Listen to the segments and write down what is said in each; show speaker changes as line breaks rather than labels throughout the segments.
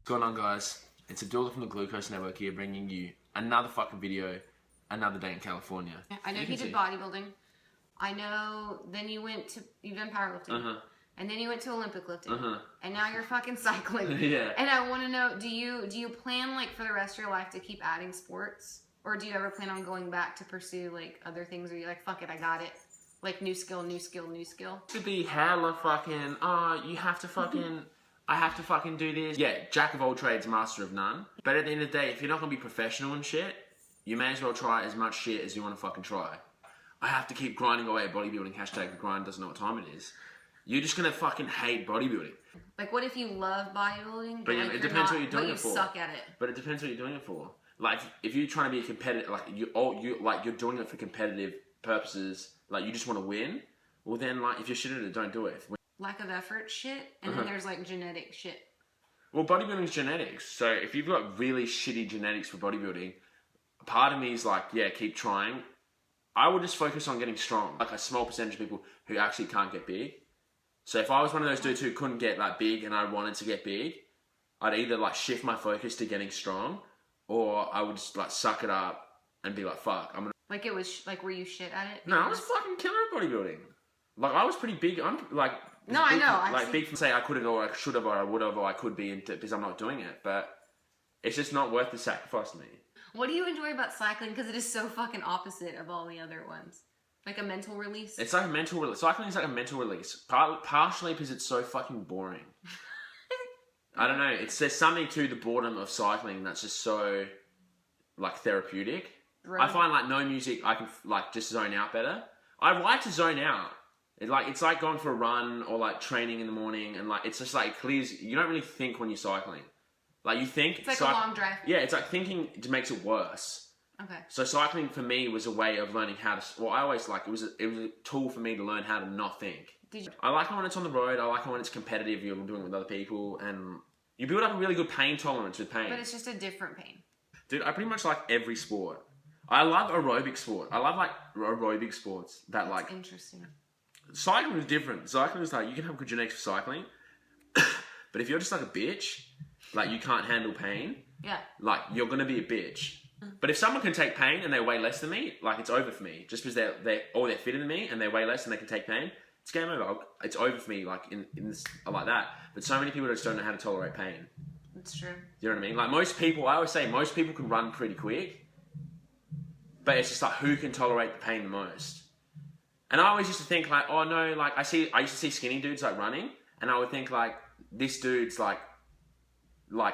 What's going on, guys? It's Abdullah from the Glucose Network here, bringing you another fucking video, another day in California.
I know he did bodybuilding. I know then you've done powerlifting. And then you went to Olympic lifting. And now you're fucking cycling.
Yeah.
And I want to know, do you plan like for the rest of your life to keep adding sports? Or do you ever plan on going back to pursue like other things, or you're like, fuck it, I got it. Like new skill, new skill, new skill?
To be hella fucking, you have to fucking, I have to fucking do this. Yeah, jack of all trades, master of none. But at the end of the day, if you're not going to be professional and shit, you may as well try as much shit as you want to fucking try. I have to keep grinding away at bodybuilding, hashtag the grind doesn't know what time it is. You're just going to fucking hate bodybuilding.
Like, what if you love bodybuilding,
but yeah,
like
it depends what you're doing
but you
it for.
suck at it?
But it depends what you're doing it for. Like, if you're trying to be a competitive, like, you're doing it for competitive purposes, like, you just want to win, well then, like, if you're shit at it, don't do it.
Lack of effort shit, and then there's, like, genetic shit.
Well, bodybuilding's genetics. So if you've got really shitty genetics for bodybuilding, part of me is like, yeah, keep trying. I would just focus on getting strong. Like a small percentage of people who actually can't get big. So if I was one of those dudes who couldn't get like big and I wanted to get big, I'd either like shift my focus to getting strong, or I would just like suck it up and be like, fuck, I'm gonna...
Like it was, like were you shit at it?
No, I was fucking killer at bodybuilding. Like I was pretty big. I'm like...
No, I know.
Like big from say I could have, or I should have, or I would have, or I could be because I'm not doing it. But it's just not worth the sacrifice to me.
What do you enjoy about cycling? Because it is so fucking opposite of all the other ones. Like a mental release?
It's like a mental release. Cycling is like a mental release. Partially because it's so fucking boring. I don't know. There's something to the boredom of cycling that's just so like therapeutic. Right. I find like no music, I can like just zone out better. I like to zone out. It's like going for a run or like training in the morning, and like it's just like it clears. You don't really think when you're cycling. Like you think
it's like a long drive.
Yeah, it's like thinking just makes it worse. Okay. So cycling for me was a way of learning how to. Well, I always like it was a tool for me to learn how to not think. Did you? I like it when it's on the road. I like it when it's competitive. You're doing it with other people, and you build up a really good pain tolerance with pain.
But it's just a different pain.
Dude, I pretty much like every sport. I love aerobic sport. I love like aerobic sports that
That's
like.
Interesting.
Cycling is different. Cycling is like, you can have good genetics for cycling, but if you're just like a bitch, like you can't handle pain, yeah, like you're gonna be a bitch. But if someone can take pain and they weigh less than me, like it's over for me. Just because they're fitter than me and they weigh less and they can take pain, it's game over. It's over for me. Like in this, like that. But so many people just don't know how to tolerate pain.
That's true.
You know what I mean? Like most people, I always say most people can run pretty quick, but it's just like who can tolerate the pain the most. And I always used to think like, oh no, like I used to see skinny dudes like running, and I would think like, this dude's like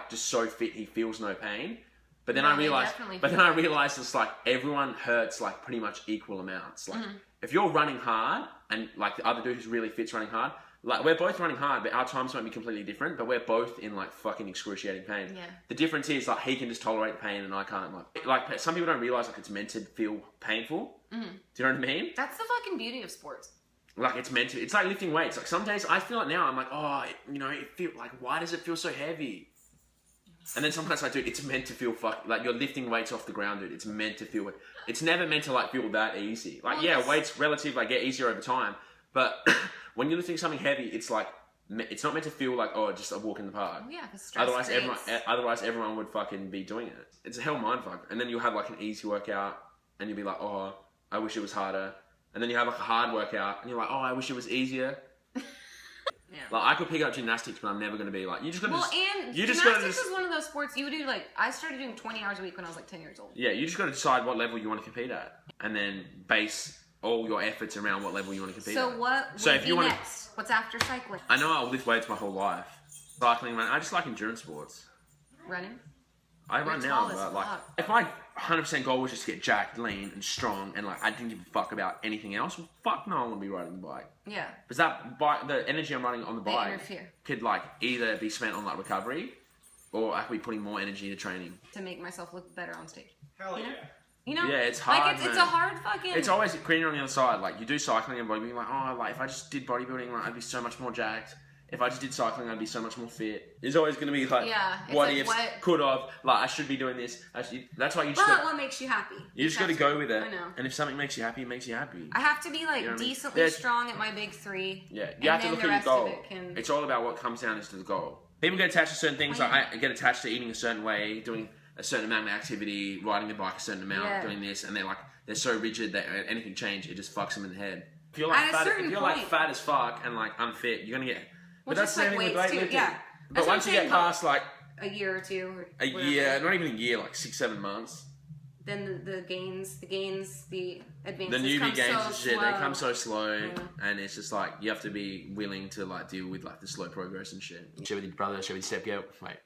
just so fit he feels no pain. But then I realized it's like everyone hurts like pretty much equal amounts. Like if you're running hard and like the other dude who's really fit's running hard, like we're both running hard, but our times might be completely different, but we're both in like fucking excruciating pain. Yeah. The difference is like he can just tolerate pain and I can't. Like some people don't realize like it's meant to feel painful. Do you know what I mean?
That's the fucking beauty of sports.
Like it's meant to. It's like lifting weights. Like some days I feel it now. I'm like, oh, it feel like, why does it feel so heavy? And then sometimes I do. It's meant to feel like you're lifting weights off the ground, dude. It's meant to feel. It's never meant to like feel that easy. Like weights relative like get easier over time, but when you're lifting something heavy, it's like it's not meant to feel like just a walk in the park.
Yeah, because
otherwise everyone would fucking be doing it. It's a hell mindfuck. And then you'll have like an easy workout, and you'll be like, oh, I wish it was harder. And then you have like a hard workout, and you're like, oh, I wish it was easier. Yeah. Like I could pick up gymnastics, but I'm never going to be like, you just got to
gymnastics is one of those sports you would do like, I started doing 20 hours a week when I was like 10 years old.
Yeah, you just got to decide what level you want to compete at, and then base all your efforts around what level you want to compete at.
So if you want next? What's after cycling?
I know I'll lift weights my whole life. Cycling, I just like endurance sports.
Running?
I run now, but like, if my 100% goal was just to get jacked, lean, and strong, and like I didn't give a fuck about anything else, well, fuck no, I want to be riding the bike. Yeah. Because the energy I'm running on the bike could like either be spent on like recovery, or I could be putting more energy into training
to make myself look better on stage.
Hell yeah.
You know?
Yeah, it's hard.
Like it's a hard fucking.
It's always greener on the other side. Like you do cycling and bodybuilding, like oh, like if I just did bodybuilding, like I'd be so much more jacked. If I just did cycling, I'd be so much more fit. There's always going to be like, what ifs, could have, like I should be doing this. That's why you just.
What makes you happy?
You just got to go with it.
I know.
And if something makes you happy, it makes you happy.
I have to be like decently strong at my big three.
Yeah, you have to look at your goal. It's all about what comes down to the goal. People get attached to certain things. Like I get attached to eating a certain way, doing a certain amount of activity, riding the bike a certain amount, doing this, and they're so rigid that anything change, it just fucks them in the head. If you're like fat as fuck and like unfit, you're gonna get. But that's the same thing with weightlifting. Yeah. But once you get past like
a year or two, or
year, not even a year, like 6-7 months.
Then the gains, the advances,
the newbie gains
so
and shit,
slow.
they come so slow, and it's just like you have to be willing to like deal with like the slow progress and shit. Share with your brother, share with your step girl. Wait,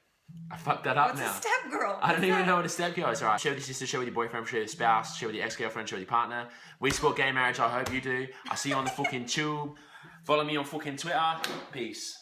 I fucked that up now.
What's a step girl?
I don't even know what a step girl is. Alright, share with your sister, share with your boyfriend, share with your spouse, share with your ex-girlfriend, share with your partner. We support gay marriage, I hope you do. I'll see you on the fucking tube. Follow me on fucking Twitter. Peace.